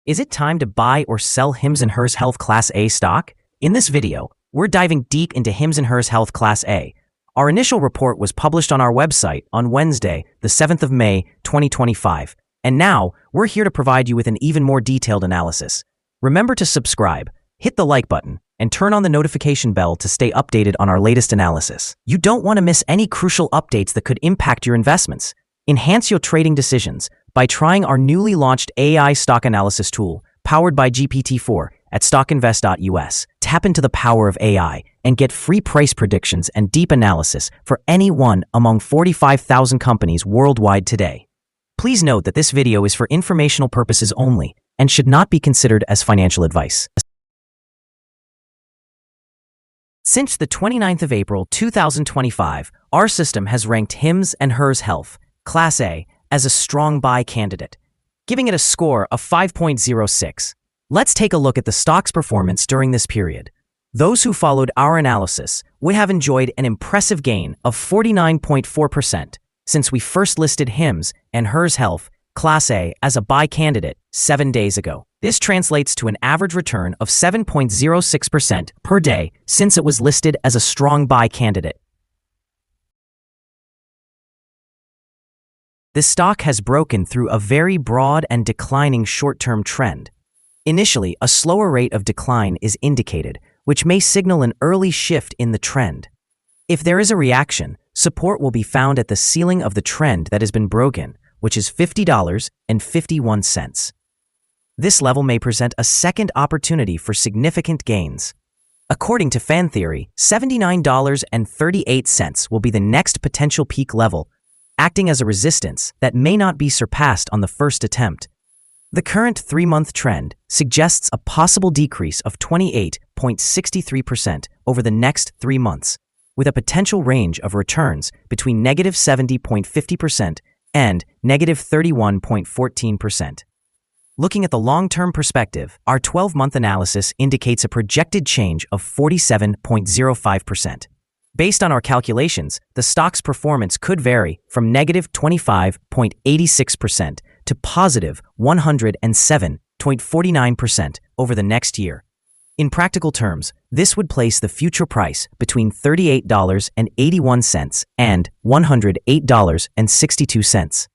Is it time to buy or sell HIMS and HERS Health Class A stock? In this video, we're diving deep into HIMS and HERS Health Class A. Our initial report was published on our website on Wednesday, the 7th of May, 2025. And now, we're here to provide you with an even more detailed analysis. Remember to subscribe, hit the like button, and turn on the notification bell to stay updated on our latest analysis. You don't want to miss any crucial updates that could impact your investments. Enhance your trading decisions by trying our newly launched AI stock analysis tool, powered by GPT-4 at StockInvest.us. Tap into the power of AI and get free price predictions and deep analysis for any one among 45,000 companies worldwide today. Please note that this video is for informational purposes only and should not be considered as financial advice. Since the 29th of April 2025, our system has ranked HIMS and HERS Health Class A as a strong buy candidate, giving it a score of 5.06. Let's take a look at the stock's performance during this period. Those who followed our analysis would have enjoyed an impressive gain of 49.4% since we first listed HIMS and HERS Health Class A as a buy candidate 7 days ago. This translates to an average return of 7.06% per day since it was listed as a strong buy candidate. The stock has broken through a very broad and declining short-term trend. Initially, a slower rate of decline is indicated, which may signal an early shift in the trend. If there is a reaction, support will be found at the ceiling of the trend that has been broken, which is $50.51. This level may present a second opportunity for significant gains. According to fan theory, $79.38 will be the next potential peak level, acting as a resistance that may not be surpassed on the first attempt. The current 3-month trend suggests a possible decrease of 28.63% over the next 3 months, with a potential range of returns between negative 70.50% and negative 31.14%. Looking at the long-term perspective, our 12-month analysis indicates a projected change of 47.05%. Based on our calculations, the stock's performance could vary from negative 25.86% to positive 107.49% over the next year. In practical terms, this would place the future price between $38.81 and $108.62.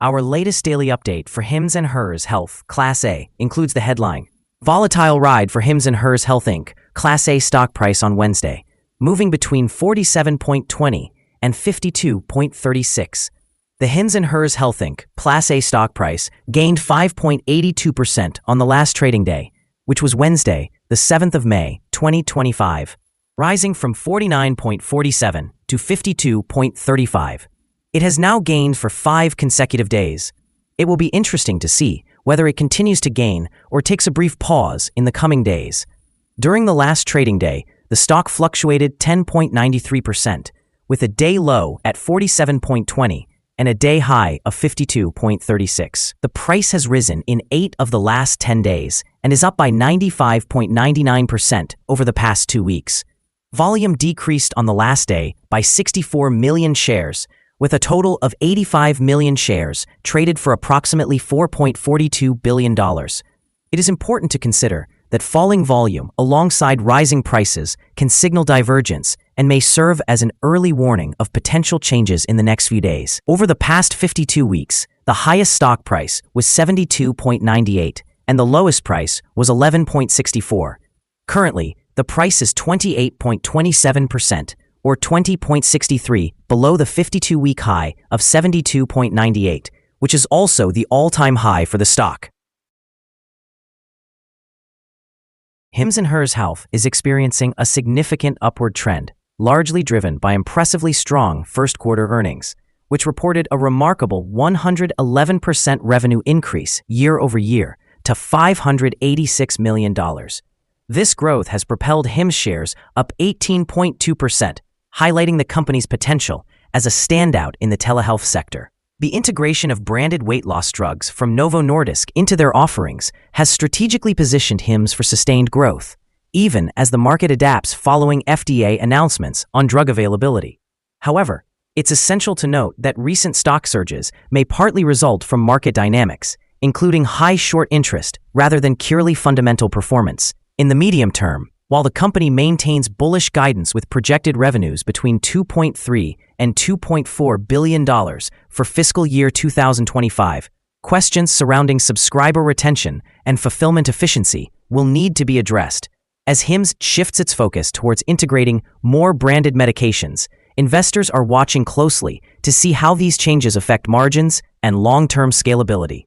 Our latest daily update for HIMS and HERS Health Class A includes the headline, "Volatile ride for HIMS and HERS Health Inc. Class A stock price on Wednesday, moving between 47.20 and 52.36. The HIMS and HERS Health Inc. Class A stock price gained 5.82% on the last trading day, which was Wednesday, the 7th of May, 2025, rising from 49.47 to 52.35. It has now gained for 5 consecutive days. It will be interesting to see whether it continues to gain or takes a brief pause in the coming days. During the last trading day, the stock fluctuated 10.93%, with a day low at 47.20 and a day high of 52.36. The price has risen in 8 of the last 10 days and is up by 95.99% over the past 2 weeks. Volume decreased on the last day by 64 million shares, with a total of 85 million shares traded for approximately $4.42 billion. It is important to consider that falling volume alongside rising prices can signal divergence and may serve as an early warning of potential changes in the next few days. Over the past 52 weeks, the highest stock price was $72.98 and the lowest price was $11.64. Currently, the price is 28.27% or 20.63 below the 52-week high of $72.98, which is also the all-time high for the stock. HIMS and HERS Health is experiencing a significant upward trend, largely driven by impressively strong first-quarter earnings, which reported a remarkable 111% revenue increase year-over-year to $586 million. This growth has propelled HIMS shares up 18.2%, highlighting the company's potential as a standout in the telehealth sector. The integration of branded weight loss drugs from Novo Nordisk into their offerings has strategically positioned HIMS for sustained growth, even as the market adapts following FDA announcements on drug availability. However, It's essential to note that recent stock surges may partly result from market dynamics, including high short interest rather than purely fundamental performance. In the medium term, while the company maintains bullish guidance with projected revenues between $2.3 and $2.4 billion for fiscal year 2025, questions surrounding subscriber retention and fulfillment efficiency will need to be addressed. As HIMS shifts its focus towards integrating more branded medications, investors are watching closely to see how these changes affect margins and long-term scalability.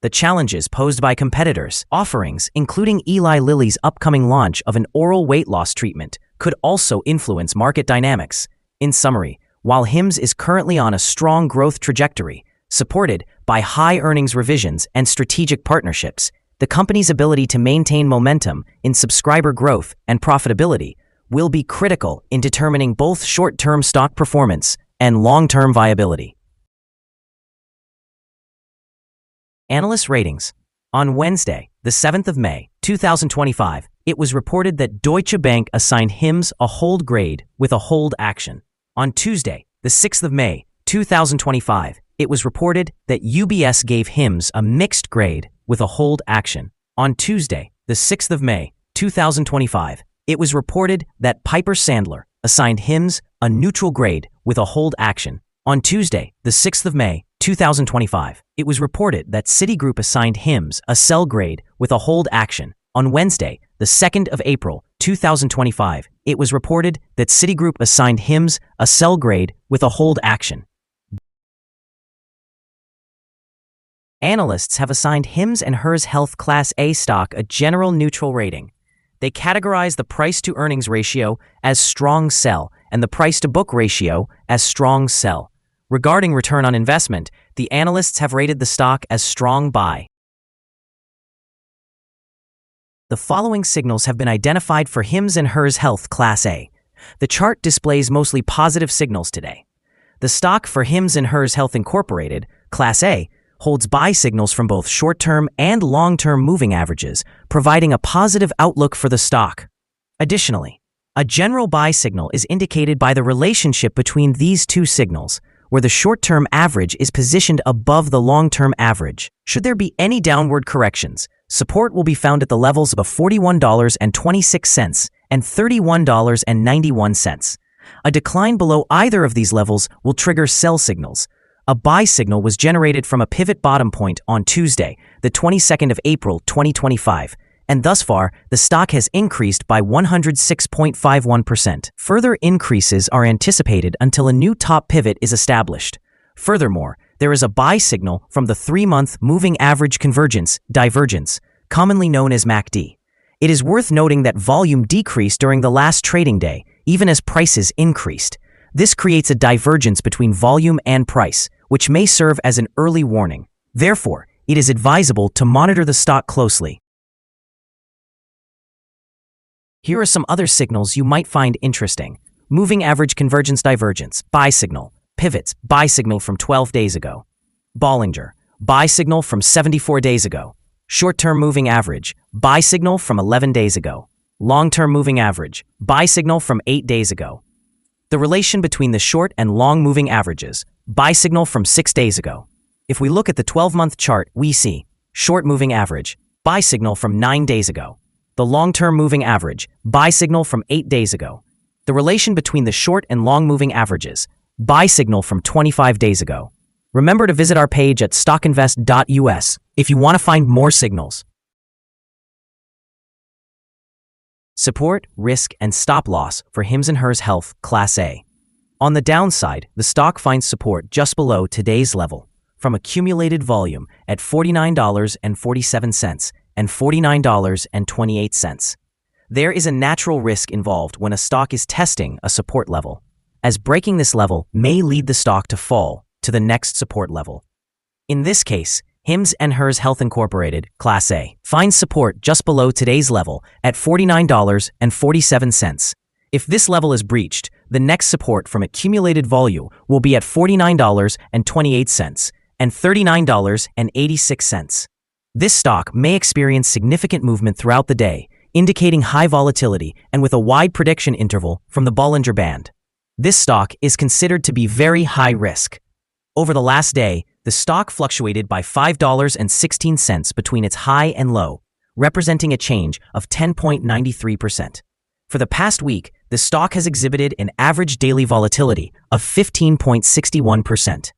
The challenges posed by competitors' offerings, including Eli Lilly's upcoming launch of an oral weight loss treatment, could also influence market dynamics. In summary, while HIMS is currently on a strong growth trajectory, supported by high earnings revisions and strategic partnerships, the company's ability to maintain momentum in subscriber growth and profitability will be critical in determining both short-term stock performance and long-term viability. Analyst ratings. On Wednesday, the 7th of May, 2025, it was reported that Deutsche Bank assigned HIMS a hold grade with a hold action. On Tuesday, the 6th of May, 2025, it was reported that UBS gave HIMS a mixed grade with a hold action. On Tuesday, the 6th of May, 2025, it was reported that Piper Sandler assigned HIMS a neutral grade with a hold action. On Tuesday, the 6th of May, 2025, it was reported that Citigroup assigned HIMS a sell grade with a hold action. On Wednesday, the 2nd of April, 2025, it was reported that Citigroup assigned HIMS a sell grade with a hold action. Analysts have assigned HIMS and HERS Health Class A stock a general neutral rating. They categorize the price-to-earnings ratio as strong sell and the price-to-book ratio as strong sell. Regarding return on investment, the analysts have rated the stock as strong buy. The following signals have been identified for HIMS and HERS Health Class A. The chart displays mostly positive signals today. The stock for HIMS and HERS Health Incorporated, Class A, holds buy signals from both short-term and long-term moving averages, providing a positive outlook for the stock. Additionally, a general buy signal is indicated by the relationship between these two signals, where the short-term average is positioned above the long-term average. Should there be any downward corrections, support will be found at the levels of $41.26 and $31.91. A decline below either of these levels will trigger sell signals. A buy signal was generated from a pivot bottom point on Tuesday, the 22nd of April, 2025, and thus far, the stock has increased by 106.51%. Further increases are anticipated until a new top pivot is established. Furthermore, there is a buy signal from the 3-month moving average convergence divergence, commonly known as MACD. It is worth noting that volume decreased during the last trading day, even as prices increased. This creates a divergence between volume and price, which may serve as an early warning. Therefore, it is advisable to monitor the stock closely. Here are some other signals you might find interesting. Moving average convergence divergence, buy signal. Pivots, buy signal from 12 days ago. Bollinger, buy signal from 74 days ago. Short-term moving average, buy signal from 11 days ago. Long-term moving average, buy signal from 8 days ago. The relation between the short and long moving averages, buy signal from 6 days ago. If we look at the 12-month chart, we see short moving average, buy signal from 9 days ago. The long-term moving average, buy signal from 8 days ago. The relation between the short and long moving averages, buy signal from 25 days ago. Remember to visit our page at StockInvest.us if you want to find more signals. Support, risk, and stop loss for HIMS and HERS Health Class A. On the downside, the stock finds support just below today's level, from accumulated volume at $49.47 and $49.28. There is a natural risk involved when a stock is testing a support level, as breaking this level may lead the stock to fall to the next support level. In this case, HIMS and HERS Health Incorporated, Class A, finds support just below today's level at $49.47. If this level is breached, the next support from accumulated volume will be at $49.28 and $39.86. This stock may experience significant movement throughout the day, indicating high volatility and with a wide prediction interval from the Bollinger Band. This stock is considered to be very high risk. Over the last day, the stock fluctuated by $5.16 between its high and low, representing a change of 10.93%. For the past week, the stock has exhibited an average daily volatility of 15.61%.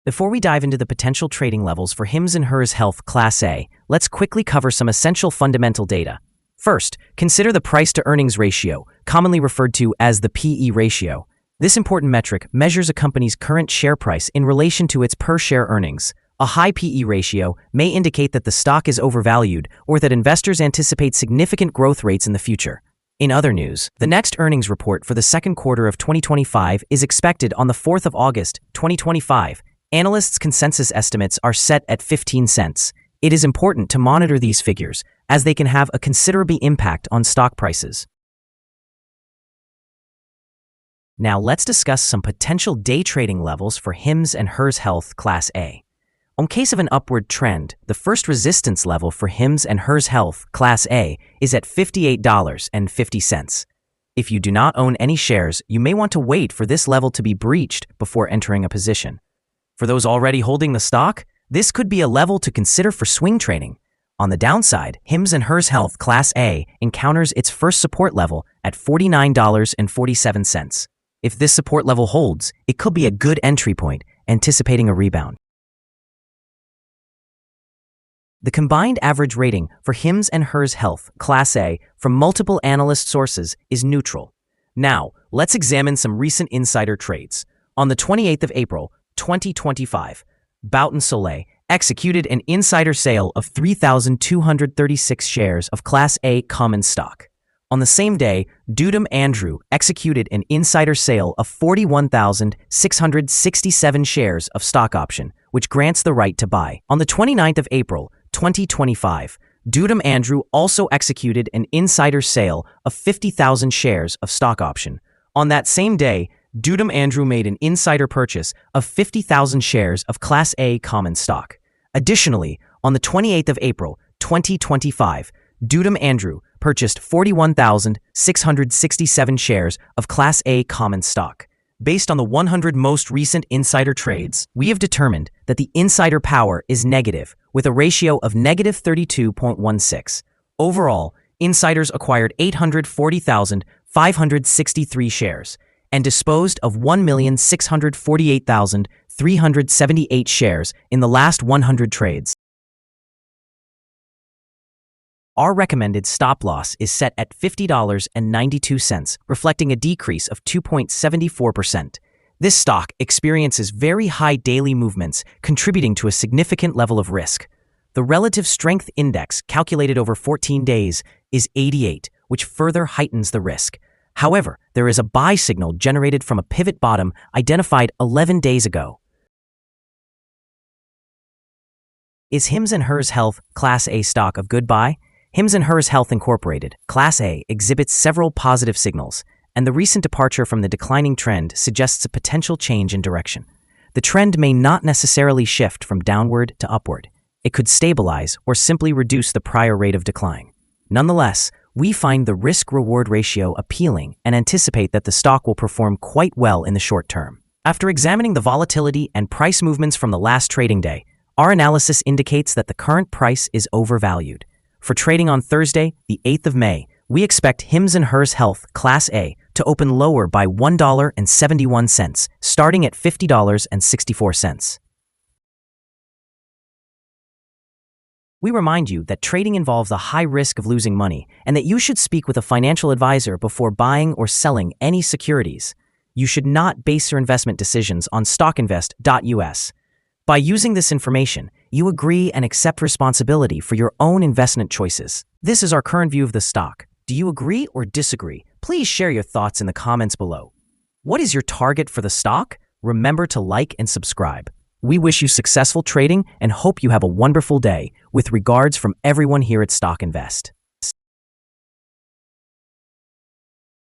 Before we dive into the potential trading levels for HIMS and HERS Health Class A, let's quickly cover some essential fundamental data. First, consider the price-to-earnings ratio, commonly referred to as the PE ratio. This important metric measures a company's current share price in relation to its per-share earnings. A high PE ratio may indicate that the stock is overvalued or that investors anticipate significant growth rates in the future. In other news, the next earnings report for the second quarter of 2025 is expected on the 4th of August, 2025. Analysts' consensus estimates are set at 15 cents. It is important to monitor these figures, as they can have a considerable impact on stock prices. Now let's discuss some potential day trading levels for HIMS and HERS Health Class A. In case of an upward trend, the first resistance level for HIMS and HERS Health Class A is at $58.50. If you do not own any shares, you may want to wait for this level to be breached before entering a position. For those already holding the stock, this could be a level to consider for swing trading. On the downside, HIMS and HERS Health Class A encounters its first support level at $49.47. If this support level holds, it could be a good entry point, anticipating a rebound. The combined average rating for HIMS and HERS Health Class A from multiple analyst sources is neutral. Now, let's examine some recent insider trades. On the 28th of April, 2025, Bouton Soleil executed an insider sale of 3,236 shares of Class A common stock. On the same day, Dudum Andrew executed an insider sale of 41,667 shares of stock option, which grants the right to buy. On the 29th of April, 2025, Dudum Andrew also executed an insider sale of 50,000 shares of stock option. On that same day, Dudum Andrew made an insider purchase of 50,000 shares of Class A common stock. Additionally, on the 28th of April, 2025, Dudum Andrew purchased 41,667 shares of Class A common stock. Based on the 100 most recent insider trades, we have determined that the insider power is negative, with a ratio of negative 32.16. Overall, insiders acquired 840,563 shares and disposed of 1,648,378 shares in the last 100 trades. Our recommended stop loss is set at $50.92, reflecting a decrease of 2.74%. This stock experiences very high daily movements, contributing to a significant level of risk. The relative strength index, calculated over 14 days, is 88, which further heightens the risk. However, there is a buy signal generated from a pivot bottom identified 11 days ago. Is HIMS and HERS Health Class A stock a good buy? HIMS and HERS Health Incorporated, Class A, exhibits several positive signals, and the recent departure from the declining trend suggests a potential change in direction. The trend may not necessarily shift from downward to upward. It could stabilize or simply reduce the prior rate of decline. Nonetheless, we find the risk-reward ratio appealing and anticipate that the stock will perform quite well in the short term. After examining the volatility and price movements from the last trading day, our analysis indicates that the current price is overvalued. For trading on Thursday, the 8th of May, we expect HIMS and HERS Health Class A to open lower by $1.71, starting at $50.64. We remind you that trading involves a high risk of losing money and that you should speak with a financial advisor before buying or selling any securities. You should not base your investment decisions on StockInvest.us. By using this information, you agree and accept responsibility for your own investment choices. This is our current view of the stock. Do you agree or disagree? Please share your thoughts in the comments below. What is your target for the stock? Remember to like and subscribe. We wish you successful trading and hope you have a wonderful day. With regards from everyone here at Stock Invest.